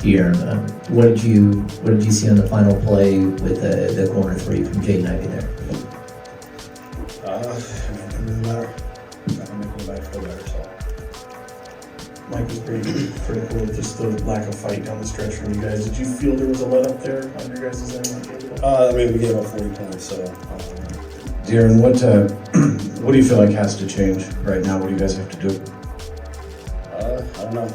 De'Aaron, what did you see on the final play with the corner three from Jaden Ivey there? It doesn't matter. I can make anybody feel better, so. Mike was pretty critical of just the lack of fight down the stretch from you guys. Did you feel there was a let up there on your guys' end? We gave up 40 points, so. De'Aaron, what do you feel like has to change right now? What do you guys have to do? I don't know.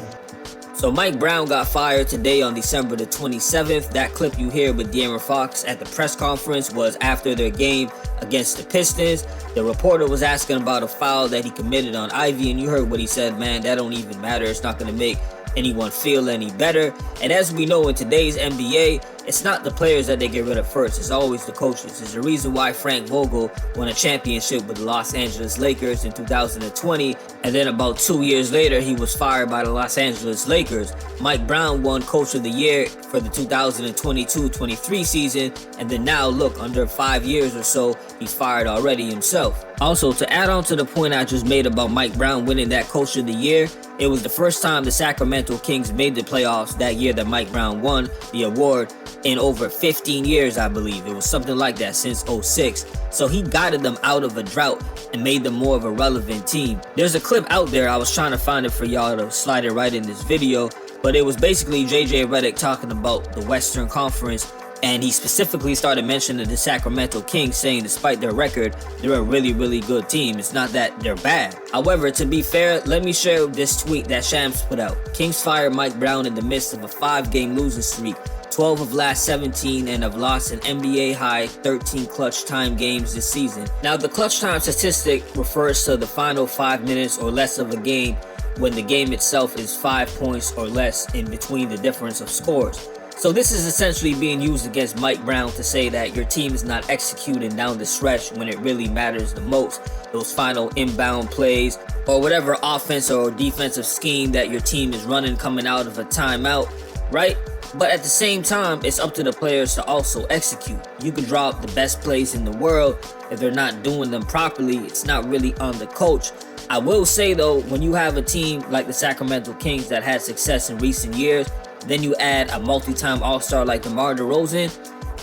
So Mike Brown got fired today on December the 27th. That clip you hear with De'Aaron Fox at the press conference was after their game against the Pistons. The reporter was asking about a foul that he committed on Ivy, and you heard what he said, man, that don't even matter. It's not going to make anyone feel any better. And as we know in today's NBA, it's not the players that they get rid of first. It's always the coaches. It's the reason why Frank Vogel won a championship with the Los Angeles Lakers in 2020. And then about 2 years later, he was fired by the Los Angeles Lakers. Mike Brown won Coach of the Year for the 2022-23 season. And then now, look, under 5 years or so, he's fired already himself. Also, to add on to the point I just made about Mike Brown winning that Coach of the Year, it was the first time the Sacramento Kings made the playoffs that year that Mike Brown won the award in over 15 years, I believe. It was something like that since 06. So he guided them out of a drought and made them more of a relevant team. There's a clip out there. I was trying to find it for y'all to slide it right in this video. But it was basically JJ Redick talking about the Western Conference. And he specifically started mentioning the Sacramento Kings, saying despite their record, they're a really, really good team. It's not that they're bad. However, to be fair, let me share this tweet that Shams put out. Kings fired Mike Brown in the midst of a 5-game losing streak. 12 of last 17 and have lost an NBA high 13 clutch time games this season. Now, the clutch time statistic refers to the final 5 minutes or less of a game when the game itself is 5 points or less in between the difference of scores. So this is essentially being used against Mike Brown to say that your team is not executing down the stretch when it really matters the most. Those final inbound plays or whatever offense or defensive scheme that your team is running coming out of a timeout, right? But at the same time, it's up to the players to also execute. You can draw up the best plays in the world. If they're not doing them properly, it's not really on the coach. I will say though, when you have a team like the Sacramento Kings that had success in recent years, then you add a multi-time all-star like DeMar DeRozan,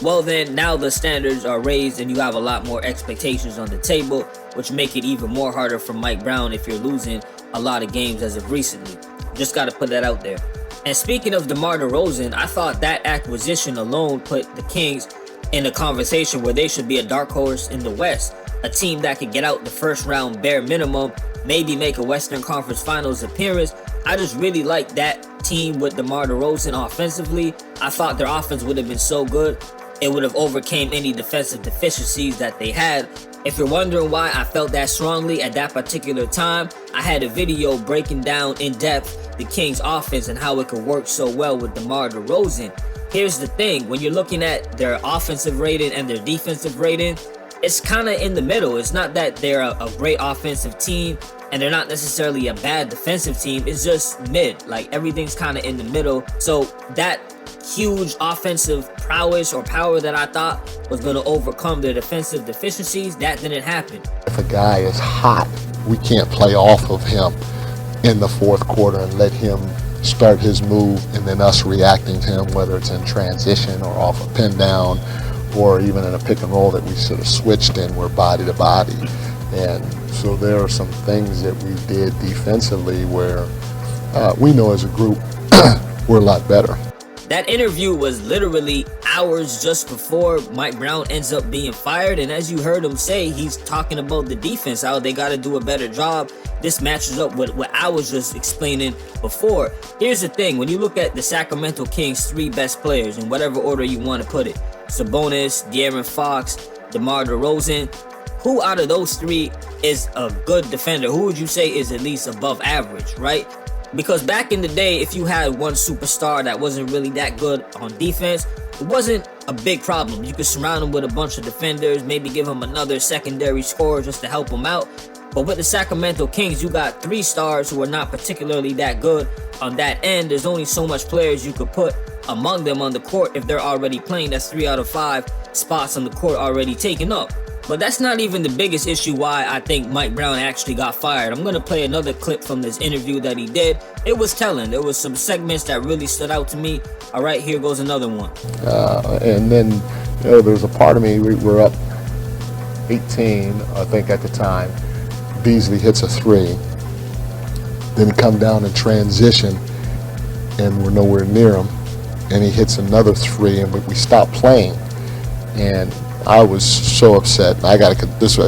well then now the standards are raised and you have a lot more expectations on the table, which make it even more harder for Mike Brown if you're losing a lot of games as of recently. Just got to put that out there. And speaking of DeMar DeRozan, I thought that acquisition alone put the Kings in a conversation where they should be a dark horse in the West. A team that could get out the first round bare minimum, maybe make a Western Conference Finals appearance. I just really like that team with DeMar DeRozan offensively. I thought their offense would have been so good, it would have overcame any defensive deficiencies that they had. If you're wondering why I felt that strongly at that particular time, I had a video breaking down in depth the Kings offense and how it could work so well with DeMar DeRozan. Here's the thing, when you're looking at their offensive rating and their defensive rating, it's kind of in the middle. It's not that they're a great offensive team and they're not necessarily a bad defensive team. It's just mid. Like, everything's kind of in the middle. So that huge offensive prowess or power that I thought was going to overcome their defensive deficiencies, that didn't happen. If a guy is hot, we can't play off of him in the fourth quarter and let him start his move and then us reacting to him, whether it's in transition or off a pin down or even in a pick and roll that we sort of switched in, we're body to body. And so there are some things that we did defensively where we know as a group we're a lot better. That interview was literally hours just before Mike Brown ends up being fired. And as you heard him say, he's talking about the defense, how they got to do a better job. This matches up with what I was just explaining before. Here's the thing. When you look at the Sacramento Kings' 3 best players, in whatever order you want to put it, Sabonis, De'Aaron Fox, DeMar DeRozan, who out of those 3 is a good defender? Who would you say is at least above average, right? Because back in the day, if you had one superstar that wasn't really that good on defense, it wasn't a big problem. You could surround him with a bunch of defenders, maybe give him another secondary scorer just to help him out. But with the Sacramento Kings, you got 3 stars who are not particularly that good on that end. There's only so much players you could put among them on the court if they're already playing. That's 3 out of 5 spots on the court already taken up. But that's not even the biggest issue why I think Mike Brown actually got fired. I'm going to play another clip from this interview that he did. It was telling. There was some segments that really stood out to me. All right, here goes another one. And then, you know, there's a part of me, we're up 18, I think at the time. Beasley hits a 3. Then come down in transition, and we're nowhere near him. And he hits another 3, and we stop playing. And I was so upset. I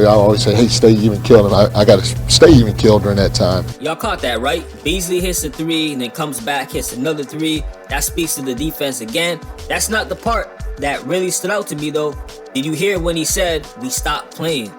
always say, hey, stay even killed, and I got to stay even killed during that time. Y'all caught that, right? Beasley hits a 3 and then comes back, hits another 3. That speaks to the defense again. That's not the part that really stood out to me, though. Did you hear when he said, we stopped playing?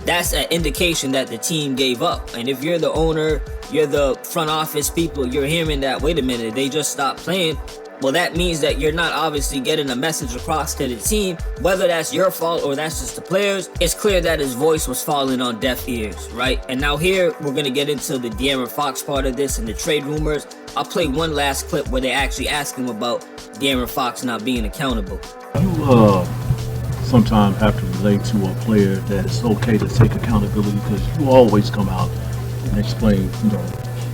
That's an indication that the team gave up. And if you're the owner, you're the front office people, you're hearing that, wait a minute, they just stopped playing. Well, that means that you're not obviously getting a message across to the team. Whether that's your fault or that's just the players, it's clear that his voice was falling on deaf ears, right? And now here, we're going to get into the De'Aaron Fox part of this and the trade rumors. I'll play one last clip where they actually ask him about De'Aaron Fox not being accountable. You sometimes have to relate to a player that it's okay to take accountability, because you always come out and explain, you know,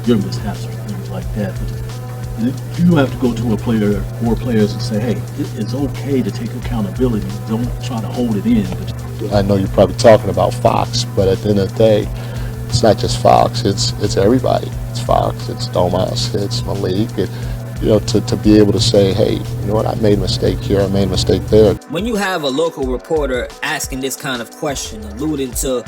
your mishaps or things like that. But you have to go to a player or players and say, hey, it's okay to take accountability. Don't try to hold it in. I know you're probably talking about Fox, but at the end of the day, it's not just Fox. It's everybody. It's Fox. It's Domas. It's Malik. You know, to be able to say, hey, you know what, I made a mistake here, I made a mistake there. When you have a local reporter asking this kind of question, alluding to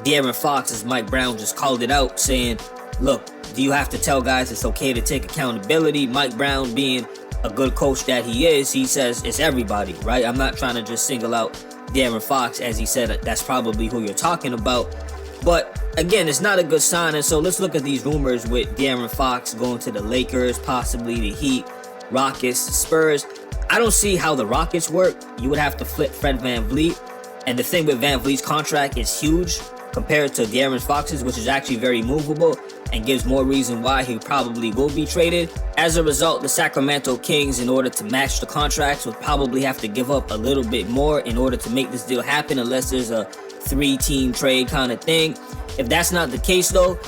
De'Aaron Fox, as Mike Brown just called it out, saying, look, do you have to tell guys it's okay to take accountability? Mike Brown, being a good coach that he is, he says it's everybody, right? I'm not trying to just single out De'Aaron Fox, as he said, that's probably who you're talking about. But again, it's not a good sign. And so let's look at these rumors with De'Aaron Fox going to the Lakers, possibly the Heat, Rockets, the Spurs. I don't see how the Rockets work. You would have to flip Fred VanVleet. And the thing with VanVleet's contract is huge compared to De'Aaron Fox's, which is actually very movable and gives more reason why he probably will be traded. As a result, the Sacramento Kings, in order to match the contracts, would probably have to give up a little bit more in order to make this deal happen, unless there's a 3-team trade kind of thing. If that's not the case, though,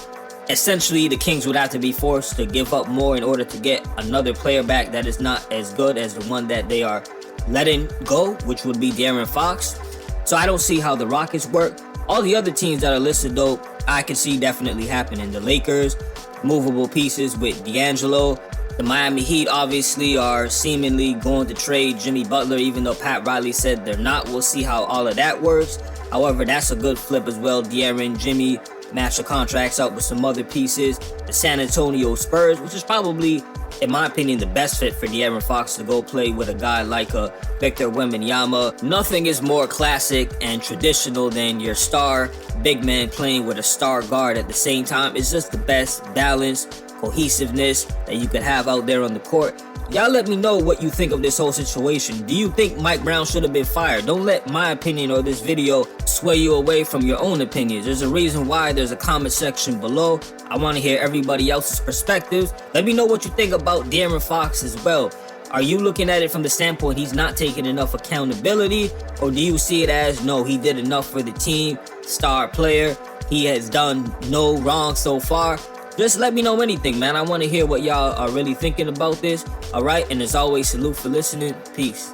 essentially the Kings would have to be forced to give up more in order to get another player back that is not as good as the one that they are letting go, which would be De'Aaron Fox. So I don't see how the Rockets work. All the other teams that are listed, though, I can see definitely happening. The Lakers, movable pieces with D'Angelo. The Miami Heat obviously are seemingly going to trade Jimmy Butler, even though Pat Riley said they're not. We'll see how all of that works. However, that's a good flip as well. De'Aaron, Jimmy, match the contracts up with some other pieces. The San Antonio Spurs, which is probably, in my opinion, the best fit for De'Aaron Fox to go play with a guy like a Victor Wembanyama. Nothing is more classic and traditional than your star big man playing with a star guard at the same time. It's just the best balance, cohesiveness that you could have out there on the court. Y'all let me know what you think of this whole situation. Do you think Mike Brown should have been fired? Don't let my opinion or this video sway you away from your own opinions. There's a reason why there's a comment section below. I want to hear everybody else's perspectives. Let me know what you think about De'Aaron Fox as well. Are you looking at it from the standpoint he's not taking enough accountability? Or do you see it as, no, he did enough for the team, star player, he has done no wrong so far? Just let me know anything, man. I want to hear what y'all are really thinking about this. All right, and as always, salute for listening. Peace.